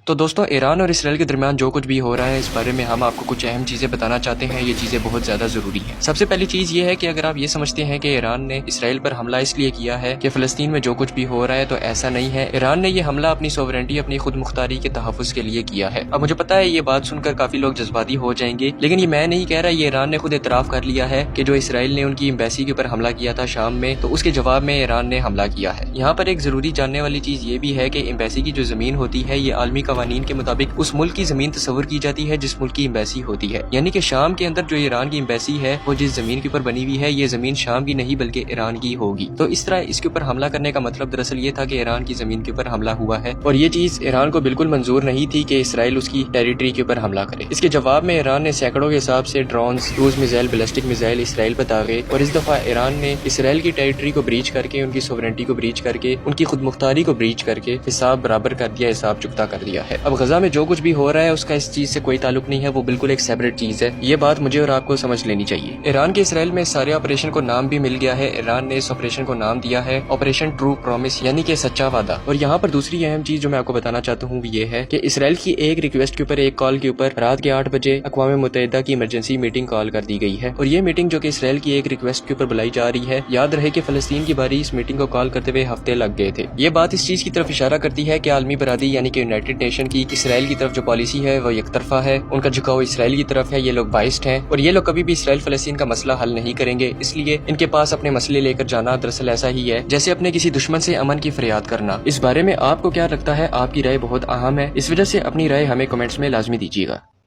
تو دوستوں، ایران اور اسرائیل کے درمیان جو کچھ بھی ہو رہا ہے اس بارے میں ہم آپ کو کچھ اہم چیزیں بتانا چاہتے ہیں۔ یہ چیزیں بہت زیادہ ضروری ہیں۔ سب سے پہلی چیز یہ ہے کہ اگر آپ یہ سمجھتے ہیں کہ ایران نے اسرائیل پر حملہ اس لیے کیا ہے کہ فلسطین میں جو کچھ بھی ہو رہا ہے، تو ایسا نہیں ہے۔ ایران نے یہ حملہ اپنی سوورنٹی، اپنی خود مختاری کے تحفظ کے لیے کیا ہے۔ اب مجھے پتا ہے یہ بات سن کر کافی لوگ جذباتی ہو جائیں گے، لیکن یہ میں نہیں کہہ رہا، یہ ایران نے خود اعتراف کر لیا ہے کہ جو اسرائیل نے ان کی ایمبیسی کے اوپر حملہ کیا تھا شام میں، تو اس کے جواب میں ایران نے حملہ کیا ہے۔ یہاں پر ایک ضروری جاننے والی چیز یہ بھی ہے کہ ایمبیسی کی جو زمین ہوتی ہے، یہ عالمی قوانین کے مطابق اس ملک کی زمین تصور کی جاتی ہے جس ملک کی ایمبیسی ہوتی ہے۔ یعنی کہ شام کے اندر جو ایران کی ایمبیسی ہے، وہ جس زمین کے اوپر بنی ہوئی ہے، یہ زمین شام کی نہیں بلکہ ایران کی ہوگی۔ تو اس طرح اس کے اوپر حملہ کرنے کا مطلب دراصل یہ تھا کہ ایران کی زمین کے اوپر حملہ ہوا ہے، اور یہ چیز ایران کو بالکل منظور نہیں تھی کہ اسرائیل اس کی ٹیریٹری کے اوپر حملہ کرے۔ اس کے جواب میں ایران نے سینکڑوں کے حساب سے drones, cruise missile, ballistic missile Israel پر داغے، اور اس دفعہ ایران نے اسرائیل کی ٹیریٹری کو بریچ کر کے، ان کی سوورنٹی کو بریچ کر کے، ان کی خود مختاری کو بریچ کر کے حساب برابر کر دیا، حساب چکتا کر دیا ہے۔ اب غزہ میں جو کچھ بھی ہو رہا ہے اس کا اس چیز سے کوئی تعلق نہیں ہے، وہ بالکل ایک سیپریٹ چیز ہے۔ یہ بات مجھے اور آپ کو سمجھ لینی چاہیے۔ ایران کے اسرائیل میں سارے آپریشن کو نام بھی مل گیا ہے۔ ایران نے اس آپریشن کو نام دیا ہے آپریشن ٹرو پرومس، یعنی کہ سچا وعدہ۔ اور یہاں پر دوسری اہم چیز جو میں آپ کو بتانا چاہتا ہوں وہ یہ ہے کہ اسرائیل کی ایک ریکویسٹ کے اوپر، ایک کال کے اوپر رات کے 8 بجے اقوام متحدہ کی ایمرجنسی میٹنگ کال کر دی گئی ہے، اور یہ میٹنگ جو کہ اسرائیل کی ایک ریکویسٹ کے اوپر بلائی جا رہی ہے، یاد رہے کہ فلسطین کی باری اس میٹنگ کو کال کرتے ہوئے ہفتے لگ گئے تھے۔ یہ بات اس چیز کی طرف اشارہ کرتی ہے کہ عالمی برادری یعنی کہ یونائٹڈ نیشن کی اسرائیل کی طرف جو پالیسی ہے وہ یک طرفہ ہے، ان کا جھکاؤ اسرائیل کی طرف ہے، یہ لوگ بائسڈ ہیں، اور یہ لوگ کبھی بھی اسرائیل فلسطین کا مسئلہ حل نہیں کریں گے۔ اس لیے ان کے پاس اپنے مسئلے لے کر جانا دراصل ایسا ہی ہے جیسے اپنے کسی دشمن سے امن کی فریاد کرنا۔ اس بارے میں آپ کو کیا لگتا ہے؟ آپ کی رائے بہت اہم ہے، اس وجہ سے اپنی رائے ہمیں کمنٹس میں لازمی دیجیے گا۔